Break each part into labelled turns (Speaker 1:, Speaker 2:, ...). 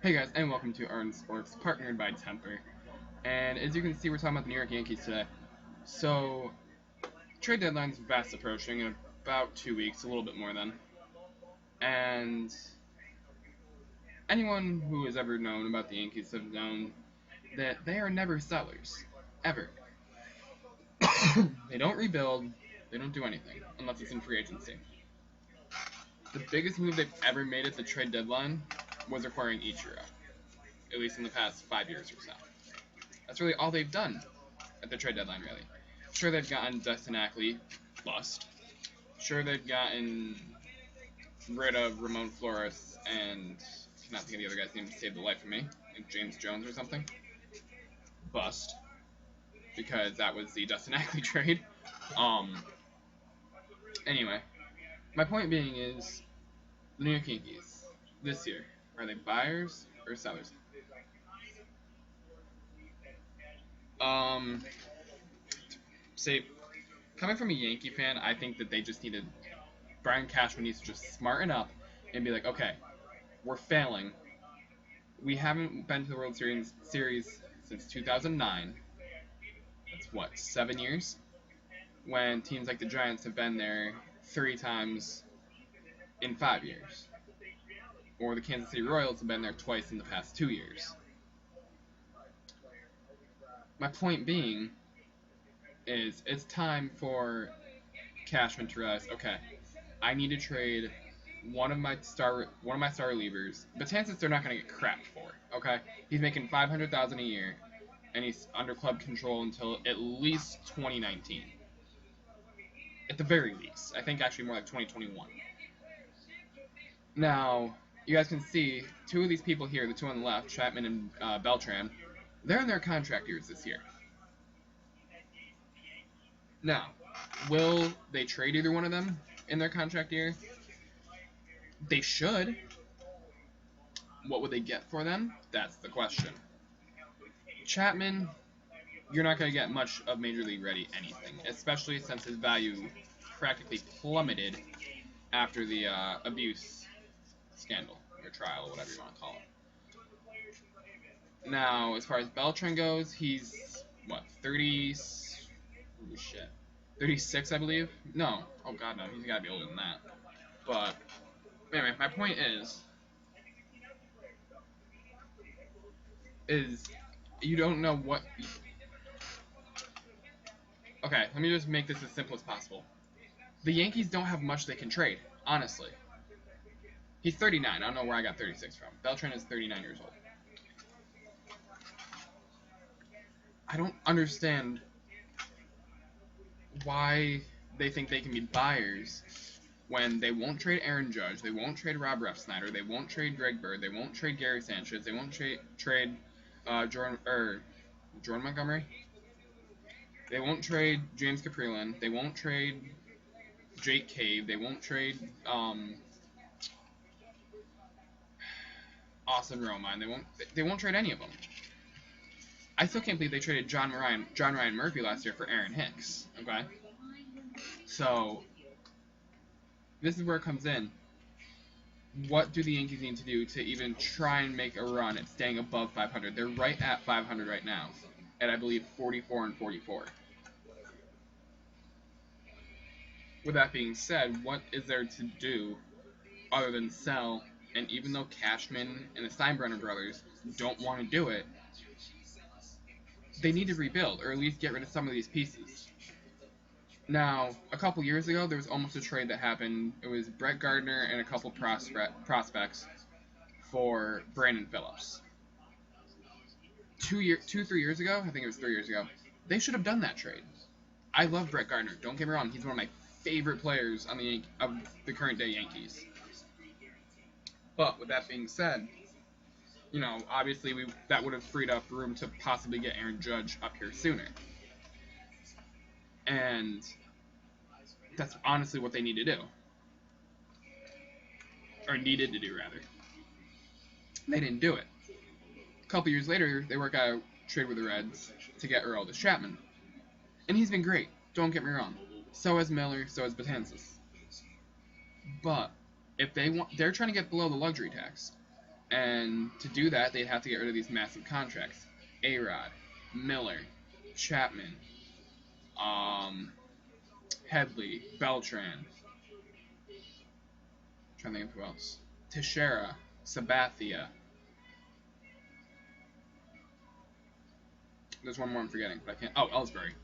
Speaker 1: Hey guys, and welcome to Arn Sports, partnered by Temper. And as you can see, we're talking about the New York Yankees today. So, trade deadline's fast approaching in about 2 weeks, a little bit more than. And anyone who has ever known about the Yankees have known that they are never sellers. Ever. They don't rebuild, they don't do anything, unless it's in free agency. The biggest move they've ever made at the trade deadline was acquiring Ichiro, at least in the past 5 years or so. That's really all they've done at the trade deadline, really. Sure, they've gotten Dustin Ackley, bust. Sure, they've gotten rid of Ramon Flores and I cannot think of the other guy's name to save the life of me, like James Jones or something. Bust, because that was the Dustin Ackley trade. Anyway, my point being is the New York Yankees this year, are they buyers or sellers? Say, coming from a Yankee fan, I think that they just needed Brian Cashman needs to just smarten up and be like, okay, we're failing. We haven't been to the World Series since 2009. That's what, 7 years? When teams like the Giants have been there 3 times in 5 years. Or the Kansas City Royals have been there twice in the past 2 years. My point being is it's time for Cashman to realize, okay, I need to trade one of my star relievers. Betances they're not going to get crapped for, okay? He's making $500,000 a year, and he's under club control until at least 2019. At the very least. I think actually more like 2021. Now, you guys can see 2 of these people here, the 2 on the left, Chapman and Beltran, they're in their contract years this year. Now, will they trade either one of them in their contract year? They should. What would they get for them? That's the question. Chapman, you're not going to get much of Major League Ready anything, especially since his value practically plummeted after the abuse scandal, or trial, or whatever you want to call it. Now, as far as Beltran goes, he's, what, 36, I believe? No. Oh, God, no. He's got to be older than that. But, anyway, my point is you don't know what... Okay, let me just make this as simple as possible. The Yankees don't have much they can trade, honestly. He's 39. I don't know where I got 36 from. Beltran is 39 years old. I don't understand why they think they can be buyers when they won't trade Aaron Judge, they won't trade Rob Refsnyder, they won't trade Greg Bird, they won't trade Gary Sanchez, they won't trade Jordan Montgomery, they won't trade James Caprillan, they won't trade Jake Cave, they won't trade Austin Romine, they won't trade any of them. I still can't believe they traded John Ryan Murphy last year for Aaron Hicks. Okay, so this is where it comes in. What do the Yankees need to do to even try and make a run at staying above 500? They're right at 500 right now, at I believe 44 and 44. With that being said, what is there to do other than sell? And even though Cashman and the Steinbrenner brothers don't want to do it, they need to rebuild, or at least get rid of some of these pieces. Now, a couple years ago, there was almost a trade that happened. It was Brett Gardner and a couple prospects for Brandon Phillips. 3 years ago, I think it was 3 years ago, they should have done that trade. I love Brett Gardner. Don't get me wrong. He's one of my favorite players on of the current day Yankees. But with that being said, you know, obviously that would have freed up room to possibly get Aaron Judge up here sooner. And that's honestly what they need to do. Or needed to do, rather. They didn't do it. A couple years later, they work out a trade with the Reds to get Aroldis Chapman. And he's been great, don't get me wrong. So has Miller, so has Betances. But if they're trying to get below the luxury tax. And to do that, they'd have to get rid of these massive contracts. A-Rod, Miller, Chapman, um, Headley, Beltran. I'm trying to think of who else. Teixeira, Sabathia. There's one more I'm forgetting, but I can't. Oh, Ellsbury.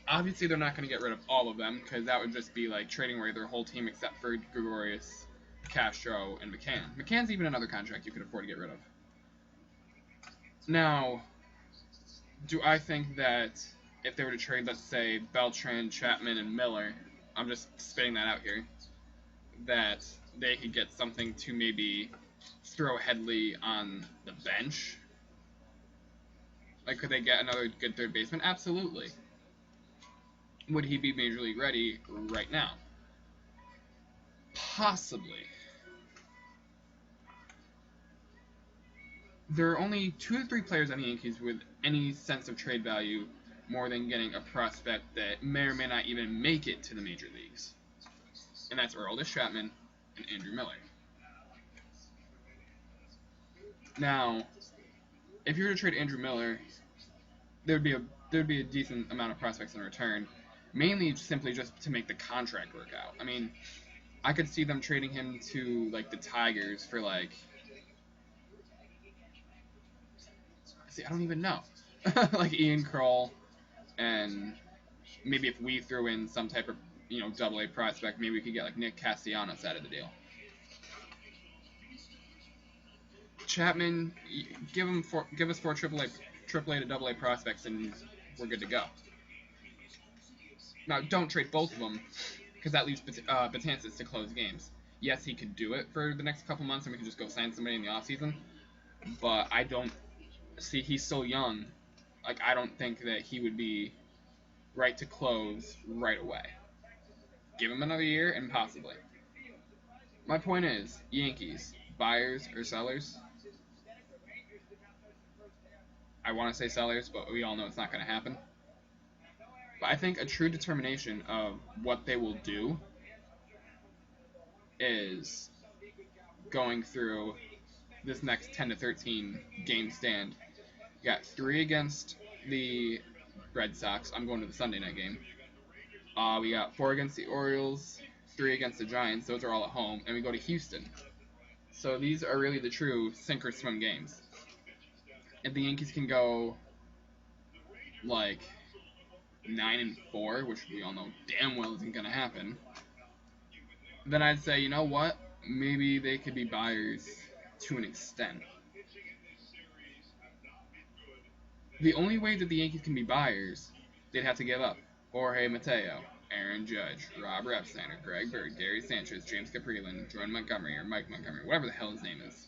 Speaker 1: Obviously, they're not going to get rid of all of them because that would just be like trading away their whole team except for Gregorius, Castro, and McCann. McCann's even another contract you could afford to get rid of. Now, do I think that if they were to trade, let's say, Beltran, Chapman, and Miller, I'm just spitting that out here, that they could get something to maybe throw Headley on the bench? Like, could they get another good third baseman? Absolutely. Would he be Major League ready right now? Possibly. There are only 2 or 3 players on the Yankees with any sense of trade value more than getting a prospect that may or may not even make it to the major leagues. And that's Aroldis Chapman and Andrew Miller. Now, if you were to trade Andrew Miller, there'd be a decent amount of prospects in return, mainly simply just to make the contract work out. I mean, I could see them trading him to like the Tigers for like, see, I don't even know, like Ian Kroll, and maybe if we threw in some type of AA prospect, maybe we could get like Nick Castellanos out of the deal. Chapman, give us 4 AAA to AA prospects, and we're good to go. Now, don't trade both of them, because that leaves Betances to close games. Yes, he could do it for the next couple months, and we could just go sign somebody in the offseason, but I don't see, he's so young, like, I don't think that he would be right to close right away. Give him another year, and possibly. My point is, Yankees, buyers or sellers? I want to say sellers, but we all know it's not going to happen. But I think a true determination of what they will do is going through this next 10 to 13 game stand. You got 3 against the Red Sox. I'm going to the Sunday night game. We got 4 against the Orioles, 3 against the Giants. Those are all at home. And we go to Houston. So these are really the true sink or swim games. If the Yankees can go like 9-4, which we all know damn well isn't going to happen, then I'd say, you know what? Maybe they could be buyers to an extent. The only way that the Yankees can be buyers, they'd have to give up Jorge Mateo, Aaron Judge, Rob Refsnyder, Greg Bird, Gary Sanchez, James Caprilan, Jordan Montgomery, or Mike Montgomery, whatever the hell his name is.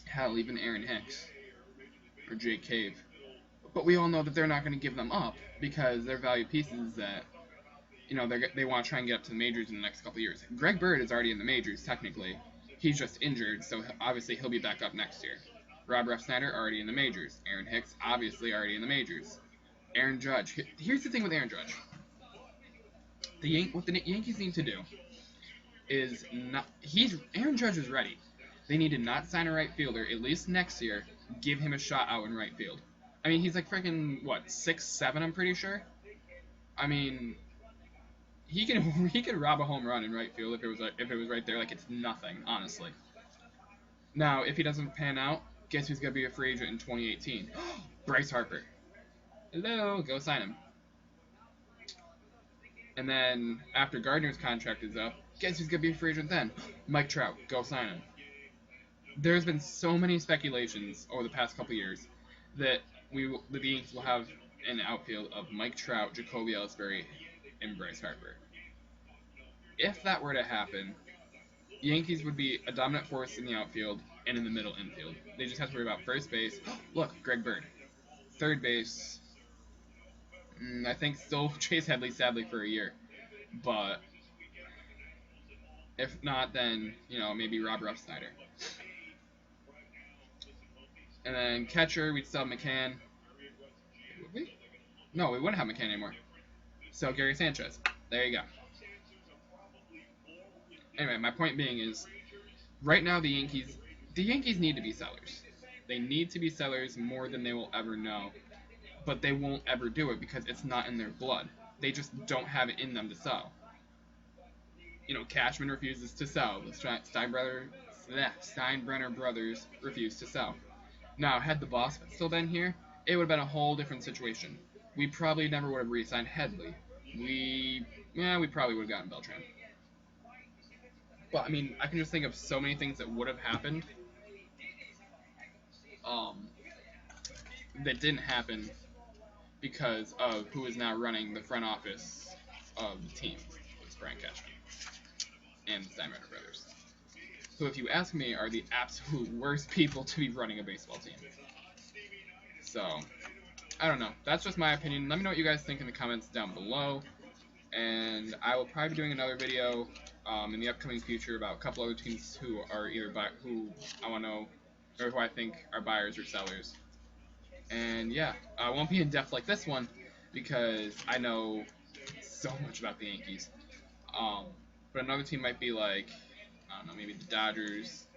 Speaker 1: Hell, even Aaron Hicks or Jake Cave. But we all know that they're not going to give them up because they're valued pieces that, they want to try and get up to the majors in the next couple of years. Greg Bird is already in the majors, technically. He's just injured, so obviously he'll be back up next year. Rob Refsnyder, already in the majors. Aaron Hicks, obviously already in the majors. Aaron Judge. Here's the thing with Aaron Judge. What the Yankees need to do is not... Aaron Judge is ready. They need to not sign a right fielder, at least next year, give him a shot out in right field. I mean, he's like freaking, 6'7", I'm pretty sure? I mean, he could rob a home run in right field if it was right there, like it's nothing, honestly. Now, if he doesn't pan out, guess who's going to be a free agent in 2018? Bryce Harper. Hello, go sign him. And then, after Gardner's contract is up, guess who's going to be a free agent then? Mike Trout, go sign him. There's been so many speculations over the past couple years that the Yankees will have an outfield of Mike Trout, Jacoby Ellsbury, and Bryce Harper. If that were to happen, Yankees would be a dominant force in the outfield and in the middle infield. They just have to worry about first base. Look, Greg Bird. Third base, I think still Chase Headley, sadly, for a year. But if not, then, maybe Rob Refsnyder. And then catcher, we'd still have McCann. Would we? No, we wouldn't have McCann anymore. So Gary Sanchez. There you go. Anyway, my point being is, right now the Yankees need to be sellers. They need to be sellers more than they will ever know, but they won't ever do it because it's not in their blood. They just don't have it in them to sell. Cashman refuses to sell. The Steinbrenner brothers refuse to sell. Now, had the boss still been here, it would have been a whole different situation. We probably never would have re-signed Headley. We probably would have gotten Beltran. But I mean, I can just think of so many things that would have happened, um, that didn't happen because of who is now running the front office of the team. It's Brian Cashman and the Steinbrenner brothers, who, if you ask me, are the absolute worst people to be running a baseball team. So, I don't know. That's just my opinion. Let me know what you guys think in the comments down below. And I will probably be doing another video in the upcoming future about a couple other teams who are who I want to know, or who I think are buyers or sellers. And yeah, I won't be in depth like this one because I know so much about the Yankees. But another team might be like, I don't know, maybe the Dodgers,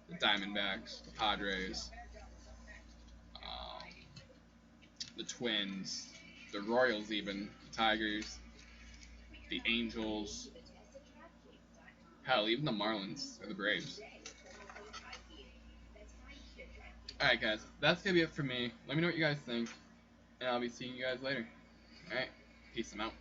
Speaker 1: the Diamondbacks, the Padres, um, the Twins, the Royals, even the Tigers, the Angels, hell, even the Marlins or the Braves. Alright, guys, that's gonna be it for me. Let me know what you guys think, and I'll be seeing you guys later. Alright, peace, I'm out.